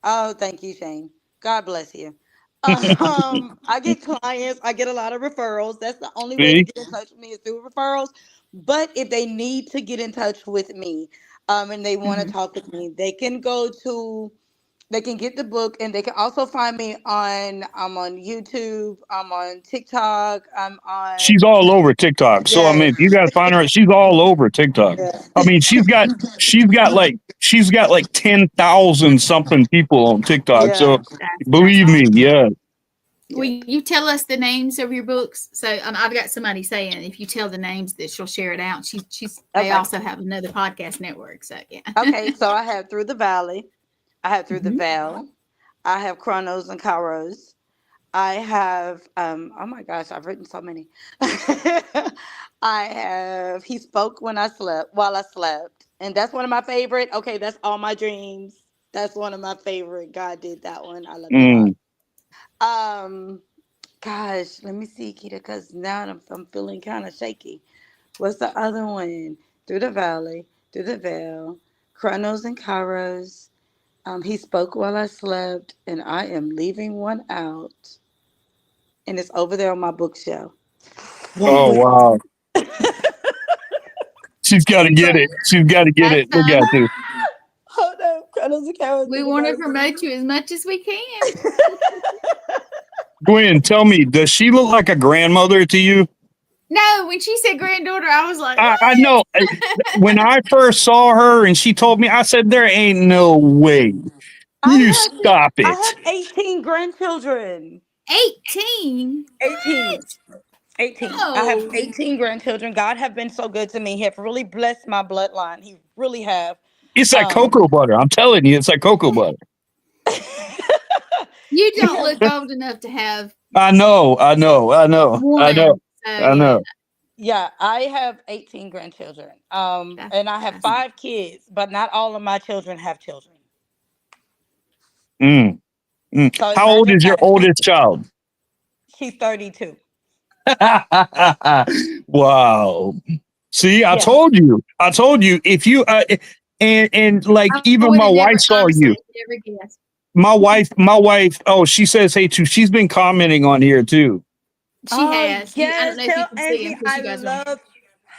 D: Oh, thank you, Shane. God bless you. I get clients. I get a lot of referrals. That's the only way to
B: See?
D: get in touch with me is through referrals. But if they need to get in touch with me, and they want to
C: Mhm.
D: talk with me, they can get the book, and they can also find me I'm on YouTube, I'm on TikTok, I'm
B: She's
D: on.
B: all over TikTok. So I mean,
D: Yes.
B: if you got to find her, she's all over TikTok. I mean, she's got like 10,000 something people on TikTok.
D: Yeah.
B: So
C: That's
B: believe me,
C: awesome.
B: yeah.
C: Will you tell us the names of your books? So I've got somebody saying if you tell the names that she'll share it out. They
D: Okay.
C: also have another podcast network. So yeah.
D: Okay, so I have Through the Valley, I have Through the
C: Mhm.
D: Veil, I have Chronos and Kairos, I have oh my gosh, I've written so many. I have He Spoke When I Slept, While I Slept, and that's one of my favorite. Okay, that's All My Dreams. That's one of my favorite. God did that one. I love that
B: Mm.
D: one. Gosh, let me see, Kita, because now I'm feeling kind of shaky. What's the other one? Through the Valley, Through the Veil, Chronos and Kairos. He Spoke While I Slept, and I am leaving one out, and it's over there on my bookshelf. What
B: Oh
D: was?
B: wow. She's got to get
D: But
B: it. She's got to get
C: That's
B: it. We got to.
D: hold on, Chronos and Kairos.
C: we
D: Through the
C: want to
D: Valley.
C: promote you as much as we can.
B: Gwen, tell me, does she look like a grandmother to you?
C: No, when she said granddaughter, I was like,
B: I know. When I first saw her and she told me, I said, there ain't no way.
D: I
B: You
D: have
B: stop
D: I
B: it.
D: have 18 grandchildren.
C: 18.
D: 18.
C: What?
D: 18. I have
C: No.
D: 18 grandchildren. God have been so good to me. He have really blessed my bloodline. He really have.
B: It's like
D: Um,
B: cocoa butter. I'm telling you, it's like cocoa butter.
C: You
D: he
C: don't
D: has,
C: look old enough to have
B: I know.
C: one. So
B: I
C: yeah,
B: know.
D: yeah, I have 18 grandchildren. And I have
C: that's
D: 5 kids, but not all of my children have children.
B: Mm, mm.
D: So
B: How old
D: imagine
B: is your
D: that.
B: oldest child?
D: She's 32.
B: Wow. See, I
D: Yeah.
B: told you. I told you. If you and like
C: I
B: even
C: would
B: my
C: have
B: wife
C: never,
B: saw
C: honestly,
B: you.
C: never guessed.
B: My wife. Oh, she says hey too. She's been commenting on here too.
C: She
D: Oh,
C: has. I don't
D: yes.
C: know if you
D: Tell
C: can see them
D: Angie
C: because
D: I
C: you guys are.
D: love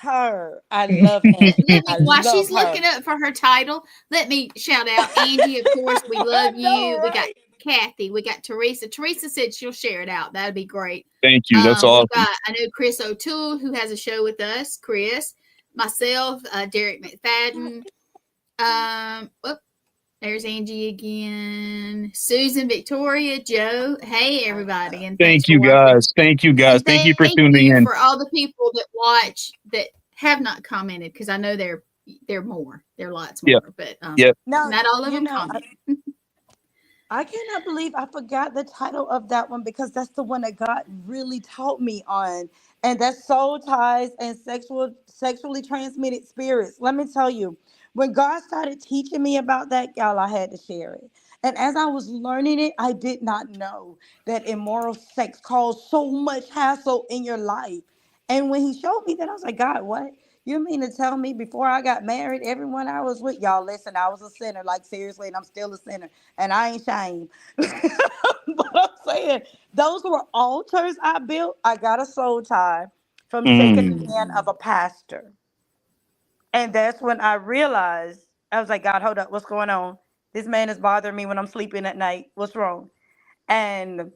D: her. I love Angie.
C: Let me,
D: I
C: while
D: love
C: she's
D: her.
C: looking up for her title, let me shout out Angie. Of course, we love
D: I know,
C: you. We got
D: right?
C: Kathy. We got Teresa. Teresa said she'll share it out. That'd be great.
B: Thank you. That's
C: We've
B: awesome.
C: got, I know Chris O'Toole, who has a show with us. Chris, myself, Derek McFadden. Whoop, there's Angie again. Susan, Victoria, Joe. Hey, everybody, and thanks
B: Thank
C: for
B: you
C: watching.
B: guys. Thank you guys.
C: And
B: Thank you for
C: thank
B: tuning
C: you
B: in.
C: for all the people that watch that have not commented, because I know they're more. There are lots
B: Yep.
C: more, but
B: Yep.
D: No,
C: not all of them
D: I,
C: comment.
D: I cannot believe I forgot the title of that one because that's the one that God really taught me on. And that's soul ties and sexually transmitted spirits. Let me tell you, when God started teaching me about that, y'all, I had to share it. And as I was learning it, I did not know that immoral sex caused so much hassle in your life. And when he showed me that, I was like, God, what? You mean to tell me before I got married, everyone I was with, y'all, listen, I was a sinner, like seriously, and I'm still a sinner, and I ain't shame. But I'm saying, those were altars I built. I got a soul tie from taking the
B: Mm,
D: hand of a pastor. And that's when I realized, I was like, God, hold up, what's going on? This man is bothering me when I'm sleeping at night. What's wrong? And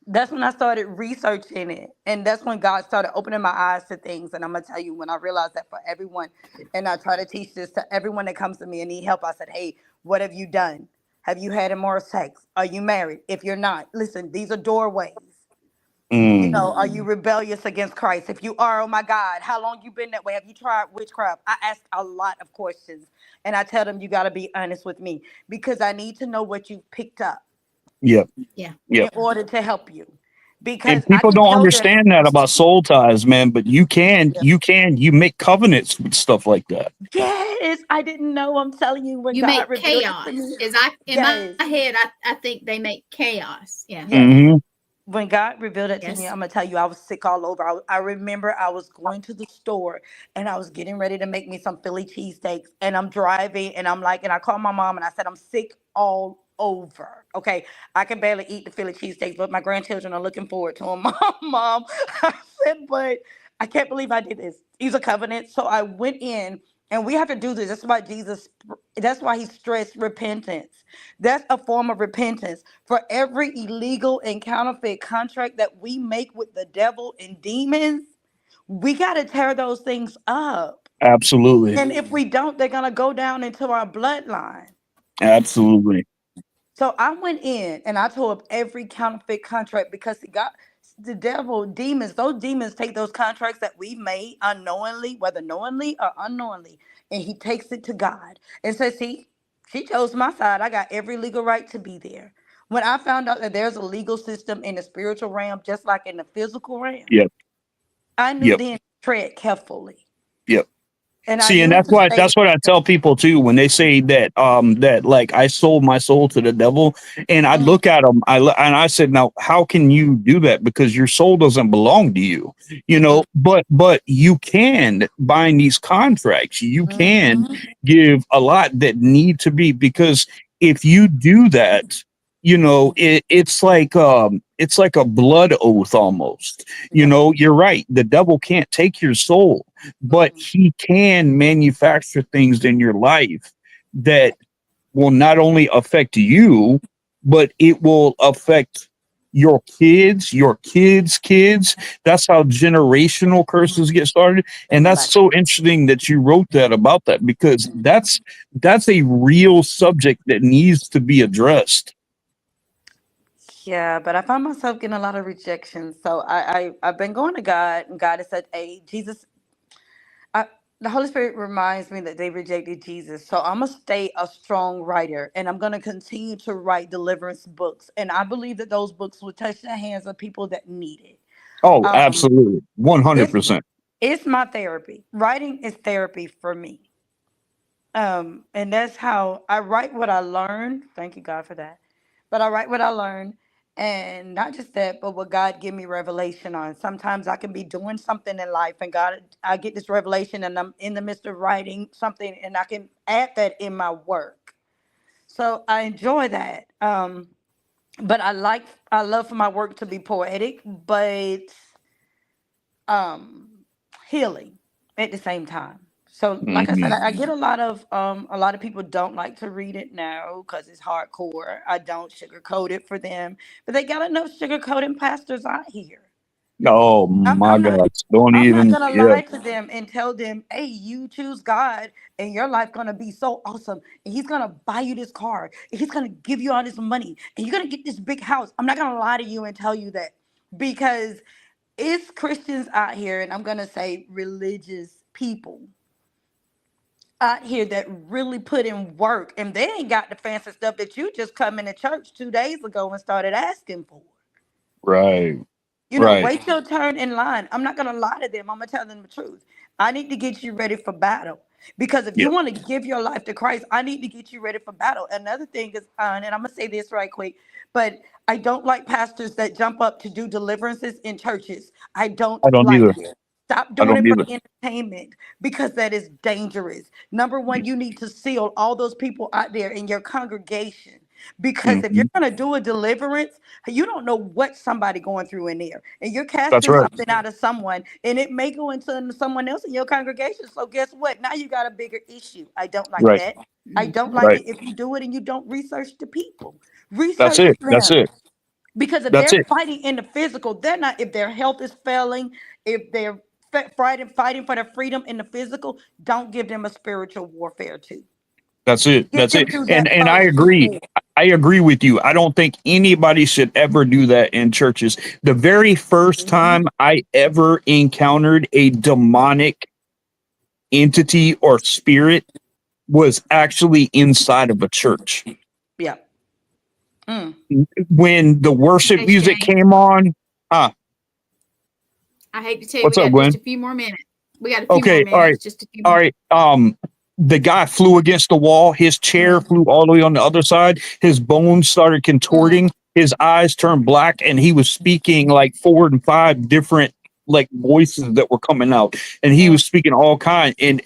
D: that's when I started researching it. And that's when God started opening my eyes to things. And I'm going to tell you, when I realized that for everyone, and I try to teach this to everyone that comes to me and need help, I said, hey, what have you done? Have you had immoral sex? Are you married? If you're not, listen, these are doorways. You know,
B: mm,
D: are you rebellious against Christ? If you are, oh my God, how long you been that way? Have you tried witchcraft? I ask a lot of questions, and I tell them you got to be honest with me because I need to know what you've picked up
B: yep,
C: Yeah.
B: yep.
D: in order to help you.
B: And
D: Because I
B: people
D: can
B: don't
D: tell them,
B: understand that about soul ties, man. But you make covenants with stuff like that.
D: yes, I didn't know. I'm telling you, when
C: You
D: God
C: make
D: revealed it to
C: chaos.
D: me.
C: Is I in my
D: Yes,
C: head, I think they make chaos. Yeah.
D: yes.
B: Hmm.
D: When God revealed it to me,
C: Yes.
D: I'm gonna tell you, I was sick all over. I remember I was going to the store and I was getting ready to make me some Philly cheesesteaks, and I'm driving and I'm like, and I called my mom and I said, I'm sick all over. Okay, I can barely eat the Philly cheesesteaks, but my grandchildren are looking forward to them. Mom, I said, but I can't believe I did this. Use a covenant. So I went in, and we have to do this. That's why Jesus. That's why he stressed repentance. That's a form of repentance. For every illegal and counterfeit contract that we make with the devil and demons, we got to tear those things up.
B: Absolutely,
D: And if we don't, they're going to go down into our bloodline.
B: absolutely.
D: So I went in and I tore up every counterfeit contract because the devil, demons, those demons take those contracts that we've made unknowingly, whether knowingly or unknowingly, and he takes it to God and says, see, she chose my side. I got every legal right to be there. When I found out that there's a legal system in the spiritual realm, just like in the physical realm,
B: Yep,
D: I knew
B: yep,
D: then to tread carefully.
B: yep.
D: And I
B: See, and
D: knew to stay.
B: that's what I tell people too when they say that that like I sold my soul to the devil, and I
D: Mhm,
B: look at them, and I said, now how can you do that? Because your soul doesn't belong to you, you
D: mhm,
B: know. But you can bind these contracts. You can
D: mhm.
B: give a lot that need to be, because if you do that, it's like a blood oath almost. You
D: Yep.
B: know, you're right. The devil can't take your soul, but
D: Mhm.
B: he can manufacture things in your life that will not only affect you, but it will affect your kids. That's how generational curses get started. And that's
D: Exactly.
B: so interesting that you wrote that about that, because that's a real subject that needs to be addressed.
D: Yeah, but I found myself getting a lot of rejection. So I've been going to God, and God has said, "Hey, Jesus." I, the Holy Spirit reminds me that they rejected Jesus. So I'm gonna stay a strong writer, and I'm gonna continue to write deliverance books. And I believe that those books will touch the hands of people that need it.
B: Oh,
D: Um,
B: absolutely.
D: it's
B: 100%.
D: it's my therapy. Writing is therapy for me. And that's how I write what I learned. Thank you, God, for that. But I write what I learned, and not just that, but what God give me revelation on. Sometimes I can be doing something in life, and God, I get this revelation, and I'm in the midst of writing something, and I can add that in my work. So I enjoy that. But I love for my work to be poetic, but um healing at the same time. So like I said,
B: Hmm.
D: I get a lot of people don't like to read it now because it's hardcore. I don't sugarcoat it for them, but they got enough sugarcoating pastors out here.
B: Oh
D: I'm,
B: my
D: I'm not
B: gosh. Don't
D: I'm not
B: even,
D: gonna
B: yeah.
D: lie to them and tell them, hey, you choose God and your life gonna be so awesome. And he's gonna buy you this car. And he's gonna give you all this money. And you're gonna get this big house. I'm not gonna lie to you and tell you that because it's Christians out here, and I'm gonna say religious people out here that really put in work, and they ain't got the fancy stuff that you just come into church 2 days ago and started asking for.
B: Right.
D: You know,
B: Right.
D: wait your turn in line. I'm not gonna lie to them. I'm gonna tell them the truth. I need to get you ready for battle. Because if
B: Yeah.
D: you want to give your life to Christ, I need to get you ready for battle. Another thing is, and I'm gonna say this right quick, but I don't like pastors that jump up to do deliverances in churches. I don't
B: I don't
D: like
B: either.
D: it. Stop
B: I
D: doing
B: don't
D: it for
B: either.
D: entertainment because that is dangerous. Number one, you need to seal all those people out there in your congregation. Because if you're
B: Mhm.
D: going to do a deliverance, you don't know what somebody going through in there. And you're
B: That's
D: casting
B: right.
D: something out of someone, and it may go into someone else in your congregation. So guess what? Now you got a bigger issue. I don't like
B: Right.
D: that. I don't like
B: Right.
D: it if you do it and you don't research the people.
B: That's
D: Research
B: it. That's
D: them.
B: it.
D: Because if
B: That's
D: they're
B: it.
D: fighting in the physical, they're not, if their health is failing, if they're fighting for their freedom in the physical, don't give them a spiritual warfare too.
B: That's it.
D: Get
B: That's
D: them
B: it.
D: through that
B: And I
D: first
B: agree.
D: war.
B: I agree with you. I don't think anybody should ever do that in churches. The very first
D: Mhm.
B: time I ever encountered a demonic entity or spirit was actually inside of a church.
D: Yeah. Mm.
B: When the worship
C: Hey,
B: music
C: Shane,
B: came on, ah,
C: I hate to tell you,
B: what's
C: we
B: up,
C: got just
B: Gwen?
C: a few more minutes. We got a few more
B: Okay, all right,
C: minutes, just a few
B: all
C: more.
B: right. The guy flew against the wall. His chair flew all the way on the other side. His bones started contorting. His eyes turned black, and he was speaking like 4 and 5 different like voices that were coming out, and he
D: Mm.
B: was speaking all kind. And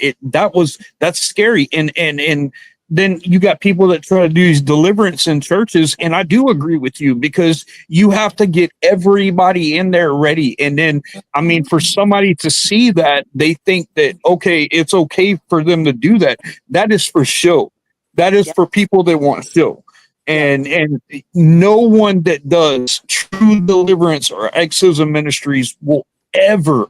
B: that's scary. And then you got people that try to do these deliverance in churches, and I do agree with you because you have to get everybody in there ready, and then I mean, for somebody to see that, they think that, okay, it's okay for them to do that. That is for show. That is
D: Yep.
B: for people that want show.
D: Yep.
B: And no one that does true deliverance or exorcism ministries will ever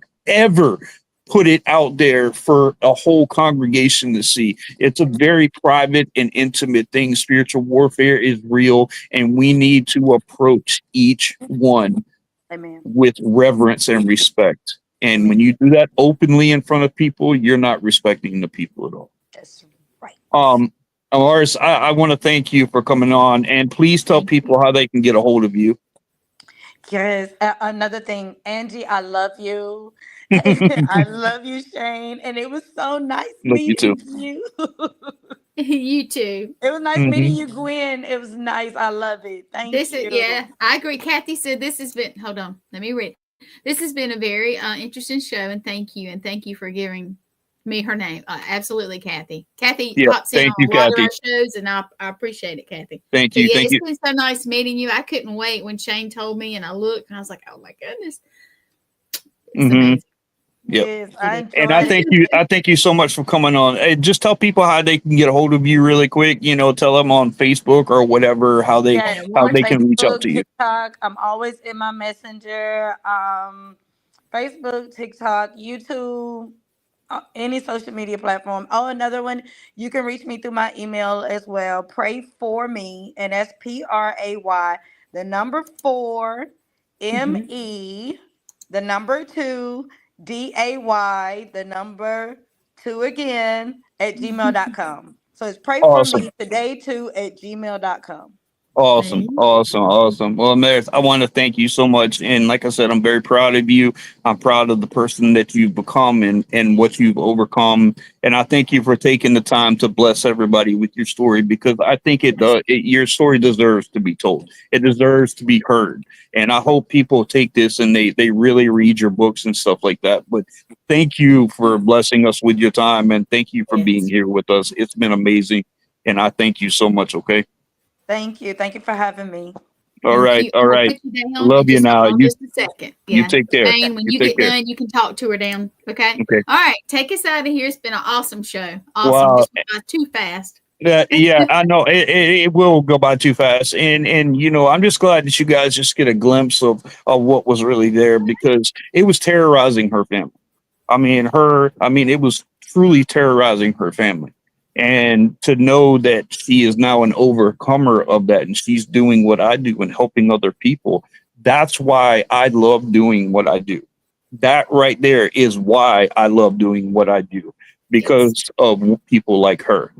B: put it out there for a whole congregation to see. It's a very private and intimate thing. Spiritual warfare is real, and we need to approach each one
D: Amen.
B: with reverence and respect. And when
D: Amen.
B: you do that openly in front of people, you're not respecting the people at all.
D: That's right.
B: Amaris, I want to thank you for coming on, and please tell
C: Thank you.
B: people how they can get a hold of you.
D: Yes. Another thing, Angie, I love you. I love you, Shane. And it was so nice
B: Love you too.
D: meeting you.
C: You too.
D: It was nice meeting
B: Hmm.
D: you, Gwen. It was nice. I love it. Thank
C: This is,
D: you.
C: yeah, I agree. Kathy said this has been, hold on, let me read. This has been a very interesting show, and thank you for giving me her name. Absolutely, Kathy. Kathy
B: Yeah,
C: pops in
B: thank
C: on
B: you,
C: a lot of
B: Kathy.
C: our shows, and I appreciate it, Kathy.
B: Thank
C: So
B: you.
C: yeah,
B: Thank
C: it's
B: you.
C: been so nice meeting you. I couldn't wait when Shane told me, and I looked, and I was like, oh my goodness, it's
B: Hmm.
C: amazing.
B: Yep.
D: Yes,
C: It
D: I
C: is.
B: And I
D: enjoyed
B: thank
D: it.
B: you. I thank you so much for coming on. Just tell people how they can get a hold of you really quick. You know, tell them on Facebook or whatever
C: Yeah, one
B: how
C: more
B: they
C: time.
B: can reach out
D: Facebook,
B: to you.
D: TikTok. I'm always in my messenger. Facebook, TikTok, YouTube, any social media platform. Oh, another one, you can reach me through my email as well. Pray for me, and that's PRAY, the number 4,
C: Mhm.
D: ME, the number 2, DAY, the number 2 again, at gmail.com. So it's pray for
B: Awesome.
D: me today too at gmail.com.
B: Awesome,
C: Amen.
B: awesome, awesome. Well, Maris, I want to thank you so much. And like I said, I'm very proud of you. I'm proud of the person that you've become and what you've overcome. And I thank you for taking the time to bless everybody with your story because I think your story deserves to be told. It deserves to be heard. And I hope people take this and they really read your books and stuff like that. But thank you for blessing us with your time and thank you for being
C: Yes.
B: here with us. It's been amazing. And I thank you so much. Okay.
D: Thank you. Thank you for having me.
B: All
C: Thank
B: right.
C: you.
B: All
C: I'm gonna
B: right.
C: put you down
B: Love
C: and
B: you
C: just hold
B: now.
C: on just a second.
B: You
C: Yeah.
B: take care.
C: Shane, when
B: You
C: you
B: take
C: get
B: care.
C: done, you can talk to her down. Okay.
B: Okay.
C: All right. Take us out of here. It's been an awesome show. Awesome.
B: Wow.
C: Just went by too fast.
B: Yeah, I know it will go by too fast, and you know I'm just glad that you guys just get a glimpse of what was really there because it was terrorizing her family. I mean, it was truly terrorizing her family, and to know that she is now an overcomer of that, and she's doing what I do and helping other people. That's why I love doing what I do. That right there is why I love doing what I do because of people like her.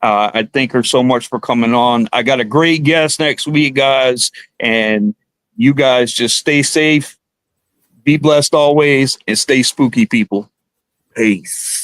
B: I thank her so much for coming on. I got a great guest next week, guys, and you guys just stay safe, be blessed always, and stay spooky, people. Peace.